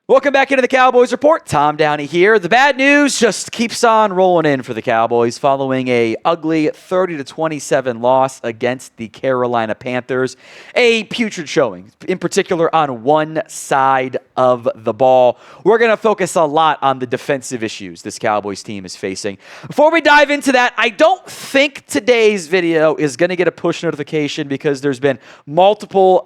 Welcome back into the Cowboys Report. Tom Downey here. The bad news just keeps on rolling in for the Cowboys following a ugly 30-27 loss against the Carolina Panthers. A putrid showing, in particular on one side of the ball. We're going to focus a lot on the defensive issues this Cowboys team is facing. Before we dive into that, I don't think today's video is going to get a push notification because there's been multiple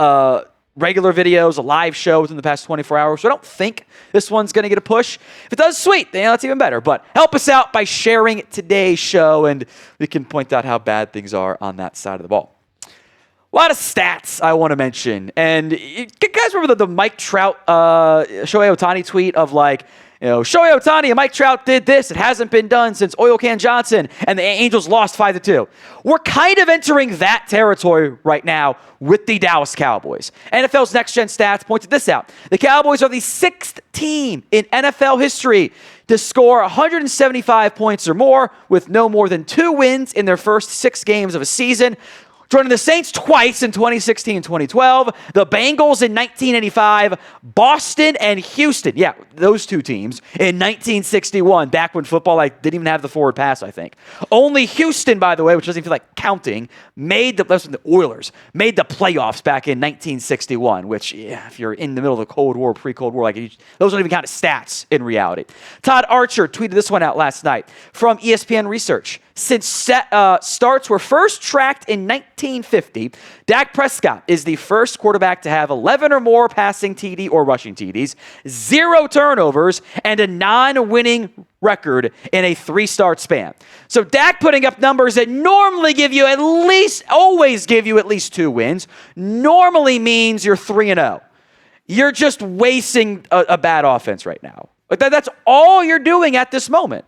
regular videos, a live show within the past 24 hours. So I don't think this one's going to get a push. If it does, sweet. That's even better. But help us out by sharing today's show, and we can point out how bad things are on that side of the ball. A lot of stats I want to mention. And you guys remember the Mike Trout, Shohei Ohtani tweet of Shohei Ohtani and Mike Trout did this. It hasn't been done since Oil Can Johnson, and the Angels lost 5-2. We're kind of entering that territory right now with the Dallas Cowboys. NFL's Next Gen Stats pointed this out. The Cowboys are the sixth team in NFL history to score 175 points or more with no more than 2 wins in their first 6 games of a season. Joining the Saints twice in 2016 and 2012, the Bengals in 1985, Boston and Houston, yeah, those 2 teams, in 1961, back when football didn't even have the forward pass, I think. Only Houston, by the way, which doesn't feel like counting, the Oilers made the playoffs back in 1961, which, yeah, if you're in the middle of the Cold War, pre-Cold War, those don't even count as stats in reality. Todd Archer tweeted this one out last night from ESPN Research. Since starts were first tracked in 1950, Dak Prescott is the first quarterback to have 11 or more passing TD or rushing TDs, 0 turnovers, and a non-winning record in a 3-start span. So Dak putting up numbers that normally always give you at least 2 wins, normally means you're 3-0. You're just wasting a bad offense right now. That's all you're doing at this moment.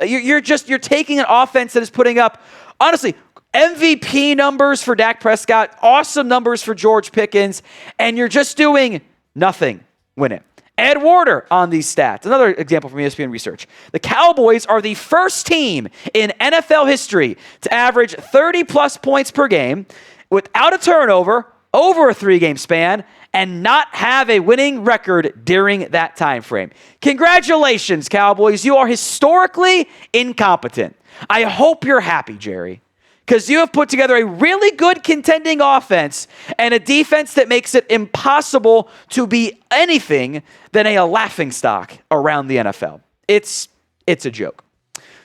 You're taking an offense that is putting up, honestly, MVP numbers for Dak Prescott, awesome numbers for George Pickens, and you're just doing nothing winning. Ed Warder on these stats. Another example from ESPN Research. The Cowboys are the first team in NFL history to average 30-plus points per game without a turnover over a 3-game span and not have a winning record during that time frame. Congratulations, Cowboys. You are historically incompetent. I hope you're happy, Jerry, because you have put together a really good contending offense and a defense that makes it impossible to be anything than a laughingstock around the NFL. It's a joke.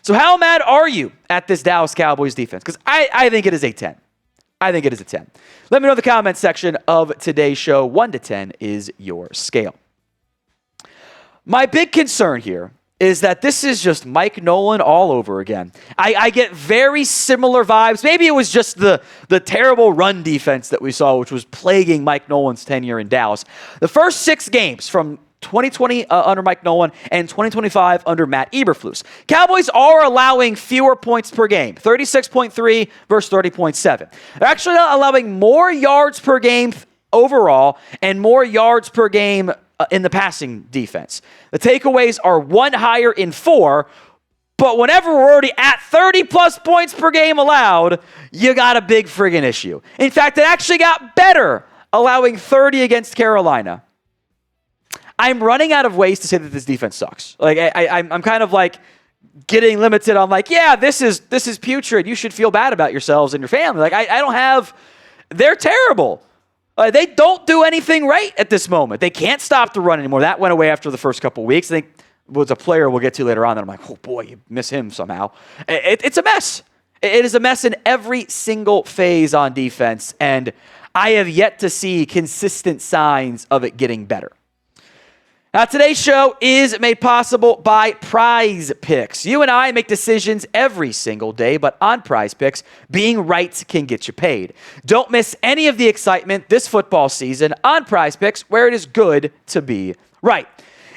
So how mad are you at this Dallas Cowboys defense? Because I think it is a 10. I think it is a 10. Let me know in the comments section of today's show. 1 to 10 is your scale. My big concern here is that this is just Mike Nolan all over again. I get very similar vibes. Maybe it was just the terrible run defense that we saw, which was plaguing Mike Nolan's tenure in Dallas. The first 6 games from 2020 under Mike Nolan and 2025 under Matt Eberflus. Cowboys are allowing fewer points per game, 36.3 versus 30.7. They're actually allowing more yards per game overall and more yards per game in the passing defense. The takeaways are 1 higher in 4, but whenever we're already at 30-plus points per game allowed, you got a big friggin' issue. In fact, it actually got better, allowing 30 against Carolina. I'm running out of ways to say that this defense sucks. I'm kind of getting limited on yeah, this is putrid. You should feel bad about yourselves and your family. I don't have. They're terrible. They don't do anything right at this moment. They can't stop the run anymore. That went away after the first couple of weeks. I think was a player we'll get to later on. That I'm like, oh boy, you miss him somehow. It's a mess. It is a mess in every single phase on defense, and I have yet to see consistent signs of it getting better. Now, today's show is made possible by Prize Picks. You and I make decisions every single day, but on Prize Picks, being right can get you paid. Don't miss any of the excitement this football season on Prize Picks, where it is good to be right.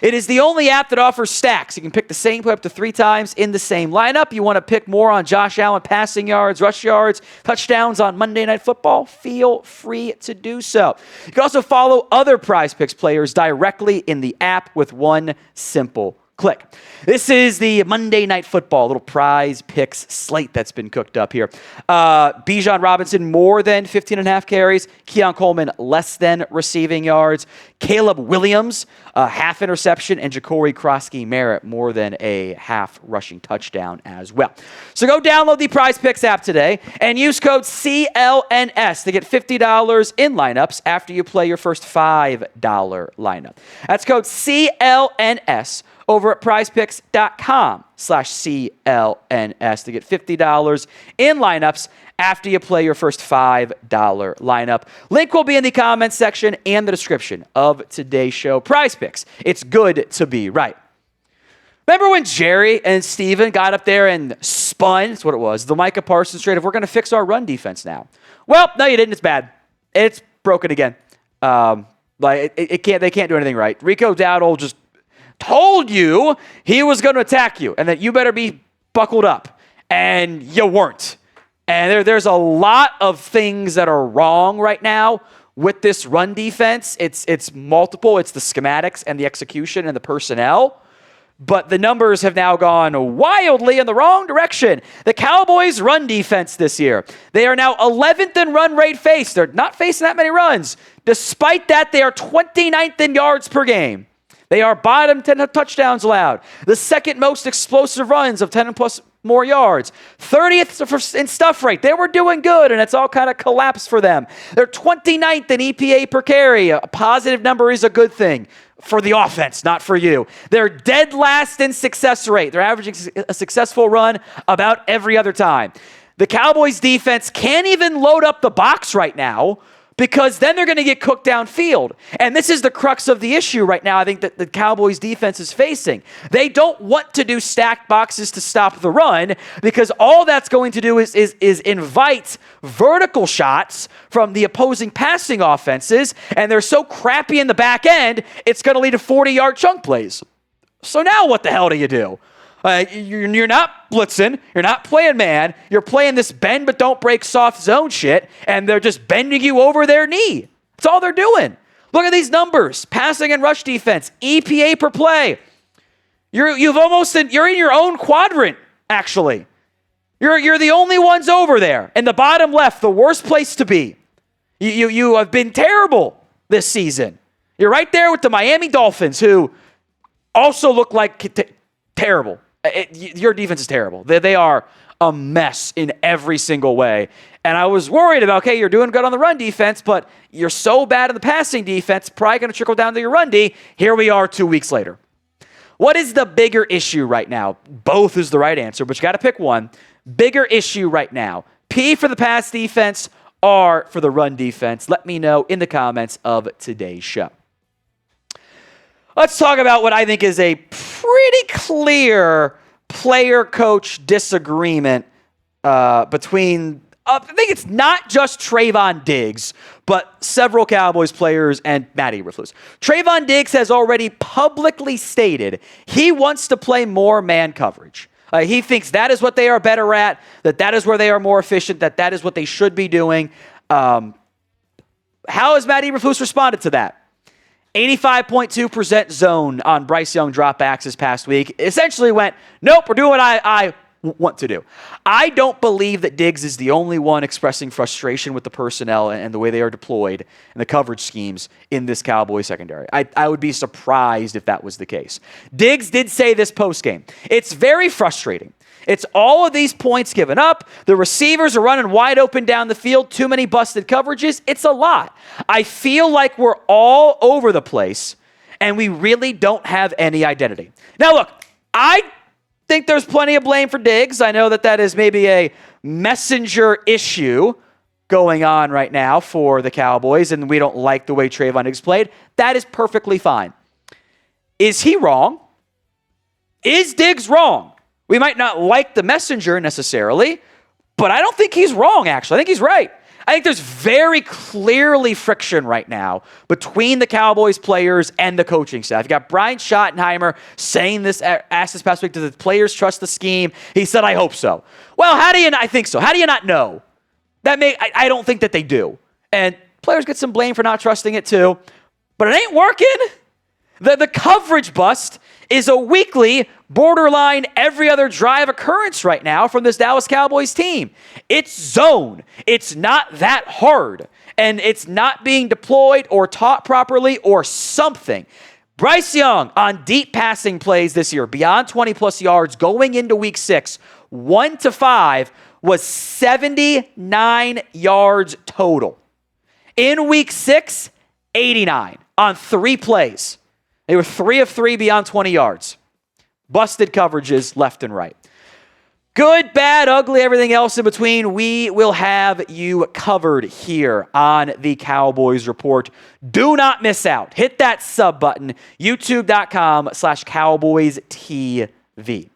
It is the only app that offers stacks. You can pick the same play up to 3 times in the same lineup. You want to pick more on Josh Allen passing yards, rush yards, touchdowns on Monday Night Football? Feel free to do so. You can also follow other Prize Picks players directly in the app with one simple Click. This is the Monday Night Football little prize picks slate that's been cooked up here. Bijan Robinson, more than 15.5 carries. Keon Coleman, less than receiving yards. Caleb Williams, half interception. And Ja'Cory Krosky-Merritt, more than a half rushing touchdown as well. So go download the Prize Picks app today and use code CLNS to get $50 in lineups after you play your first $5 lineup. That's code CLNS over at prizepicks.com/CLNS to get $50 in lineups after you play your first $5 lineup. Link will be in the comments section and the description of today's show. Prize Picks. It's good to be right. Remember when Jerry and Steven got up there and spun, that's what it was, the Micah Parsons trade of we're going to fix our run defense now. Well, no, you didn't. It's bad. It's broken again. They can't do anything right. Rico Dowdle just told you he was going to attack you and that you better be buckled up, and you weren't. And there's a lot of things that are wrong right now with this run defense. It's multiple. It's the schematics and the execution and the personnel. But the numbers have now gone wildly in the wrong direction. The Cowboys' run defense this year, they are now 11th in run rate faced. They're not facing that many runs. Despite that, they are 29th in yards per game. They are bottom 10 touchdowns allowed. The second most explosive runs of 10 and plus more yards. 30th in stuff rate. They were doing good, and it's all kind of collapsed for them. They're 29th in EPA per carry. A positive number is a good thing for the offense, not for you. They're dead last in success rate. They're averaging a successful run about every other time. The Cowboys defense can't even load up the box right now because then they're going to get cooked downfield. And this is the crux of the issue right now, I think, that the Cowboys defense is facing. They don't want to do stacked boxes to stop the run because all that's going to do is invite vertical shots from the opposing passing offenses, and they're so crappy in the back end, it's going to lead to 40-yard chunk plays. So now what the hell do you do? You're not blitzing. You're not playing man. You're playing this bend but don't break soft zone shit, and they're just bending you over their knee. That's all they're doing. Look at these numbers. Passing and rush defense, EPA per play. You're in your own quadrant, actually. You're the only ones over there. In the bottom left, the worst place to be. You have been terrible this season. You're right there with the Miami Dolphins, who also look like terrible. Your defense is terrible. They are a mess in every single way. And I was worried about, okay, you're doing good on the run defense, but you're so bad in the passing defense, probably going to trickle down to your run D. Here we are 2 weeks later. What is the bigger issue right now? Both is the right answer, but you got to pick one. Bigger issue right now. P for the pass defense, R for the run defense. Let me know in the comments of today's show. Let's talk about what I think is a pretty clear player-coach disagreement between, I think it's not just Trayvon Diggs, but several Cowboys players and Matt Eberflus. Trayvon Diggs has already publicly stated he wants to play more man coverage. He thinks that is what they are better at, that is where they are more efficient, that is what they should be doing. How has Matt Eberflus responded to that? 85.2% zone on Bryce Young dropbacks this past week. Essentially went, nope, we're doing what I want to do. I don't believe that Diggs is the only one expressing frustration with the personnel and the way they are deployed and the coverage schemes in this Cowboys secondary. I would be surprised if that was the case. Diggs did say this postgame. It's very frustrating. It's all of these points given up. The receivers are running wide open down the field. Too many busted coverages. It's a lot. I feel like we're all over the place, and we really don't have any identity. Now, look, I think there's plenty of blame for Diggs. I know that is maybe a messenger issue going on right now for the Cowboys, and we don't like the way Trayvon Diggs played. That is perfectly fine. Is he wrong? Is Diggs wrong? We might not like the messenger necessarily, but I don't think he's wrong, actually. I think he's right. I think there's very clearly friction right now between the Cowboys players and the coaching staff. You got Brian Schottenheimer saying this, asked this past week, do the players trust the scheme? He said, I hope so. Well, I think so. How do you not know? I don't think that they do. And players get some blame for not trusting it too, but it ain't working. The coverage bust is a weekly, borderline every other drive occurrence right now from this Dallas Cowboys team. It's zone. It's not that hard. And it's not being deployed or taught properly or something. Bryce Young on deep passing plays this year, beyond 20-plus yards, going into week 6, 1 to 5, was 79 yards total. In week 6, 89 on 3 plays. They were 3 of 3 beyond 20 yards. Busted coverages left and right. Good, bad, ugly, everything else in between, we will have you covered here on the Cowboys Report. Do not miss out. Hit that sub button, youtube.com/CowboysTV.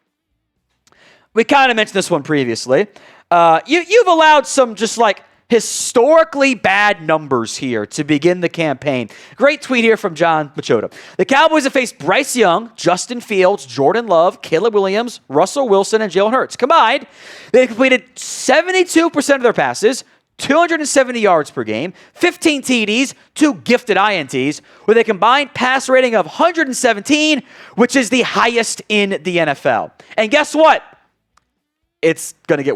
We kind of mentioned this one previously. You've allowed some just like historically bad numbers here to begin the campaign. Great tweet here from John Machota. The Cowboys have faced Bryce Young, Justin Fields, Jordan Love, Caleb Williams, Russell Wilson, and Jalen Hurts. Combined, they completed 72% of their passes, 270 yards per game, 15 TDs, 2 gifted INTs, with a combined pass rating of 117, which is the highest in the NFL. And guess what? It's going to get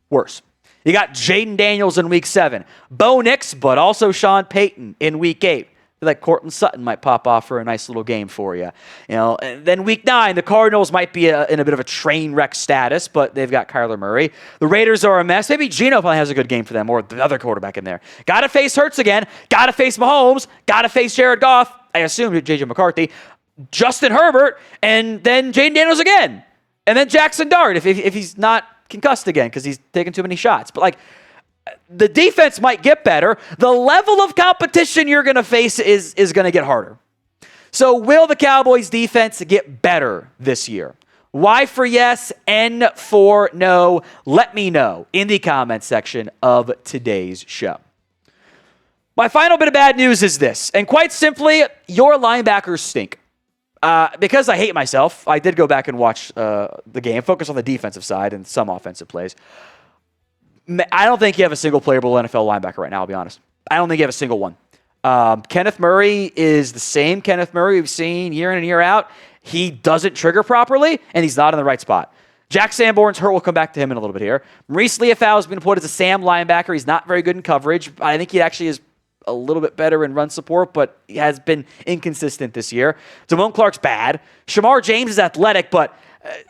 worse. You got Jaden Daniels in week 7, Bo Nix, but also Sean Payton in week 8. Like Cortland Sutton might pop off for a nice little game for you. And then week 9, the Cardinals might be in a bit of a train wreck status, but they've got Kyler Murray. The Raiders are a mess. Maybe Geno probably has a good game for them, or the other quarterback in there. Got to face Hurts again. Got to face Mahomes. Got to face Jared Goff. I assume J.J. McCarthy. Justin Herbert, and then Jaden Daniels again. And then Jackson Dart if he's not concussed again because he's taking too many shots. But like, the defense might get better. The level of competition you're going to face is going to get harder. So will the Cowboys defense get better this year? Y for yes, N for no. Let me know in the comment section of today's show. My final bit of bad news is this, and quite simply, your linebackers stink. Because I hate myself, I did go back and watch the game, focus on the defensive side and some offensive plays. I don't think you have a single playable NFL linebacker right now, I'll be honest. I don't think you have a single one. Kenneth Murray is the same Kenneth Murray we've seen year in and year out. He doesn't trigger properly, and he's not in the right spot. Jack Sanborn's hurt. We'll come back to him in a little bit here. Maurice Leofau has been put as a Sam linebacker. He's not very good in coverage. I think he actually is a little bit better in run support, but he has been inconsistent this year. Damone Clark's bad. Shamar James is athletic, but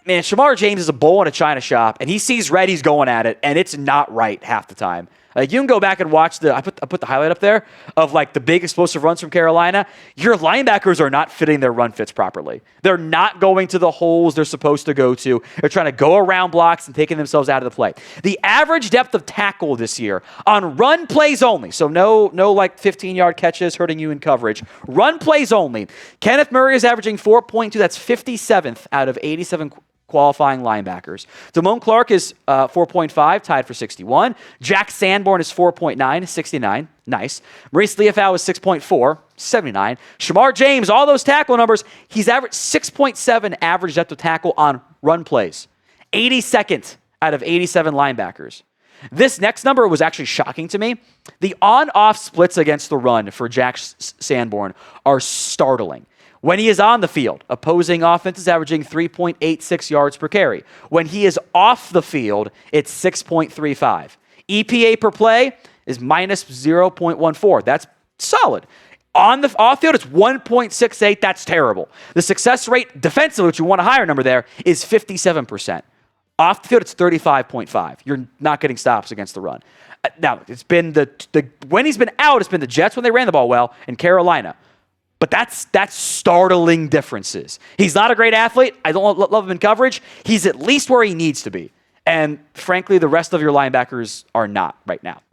man, Shamar James is a bull in a china shop, and he sees red, he's going at it, and it's not right half the time. Like, you can go back and watch I put the highlight up there of like the big explosive runs from Carolina. Your linebackers are not fitting their run fits properly. They're not going to the holes they're supposed to go to. They're trying to go around blocks and taking themselves out of the play. The average depth of tackle this year on run plays only, so no like 15-yard catches hurting you in coverage. Run plays only. Kenneth Murray is averaging 4.2. That's 57th out of 87 qualifying linebackers. Damone Clark is 4.5, tied for 61. Jack Sanborn is 4.9, 69. Nice. Maurice Leofau is 6.4, 79. Shamar James, all those tackle numbers, he's averaged 6.7 average depth of tackle on run plays. 82nd out of 87 linebackers. This next number was actually shocking to me. The on-off splits against the run for Jack Sanborn are startling. When he is on the field, opposing offense is averaging 3.86 yards per carry. When he is off the field, it's 6.35. EPA per play is minus 0.14. That's solid. On the off field, it's 1.68. That's terrible. The success rate defensively, which you want a higher number there, is 57%. Off the field, it's 35.5. You're not getting stops against the run. Now, it's been when he's been out, it's been the Jets when they ran the ball well, and Carolina. But that's startling differences. He's not a great athlete. I don't love him in coverage. He's at least where he needs to be. And frankly, the rest of your linebackers are not right now.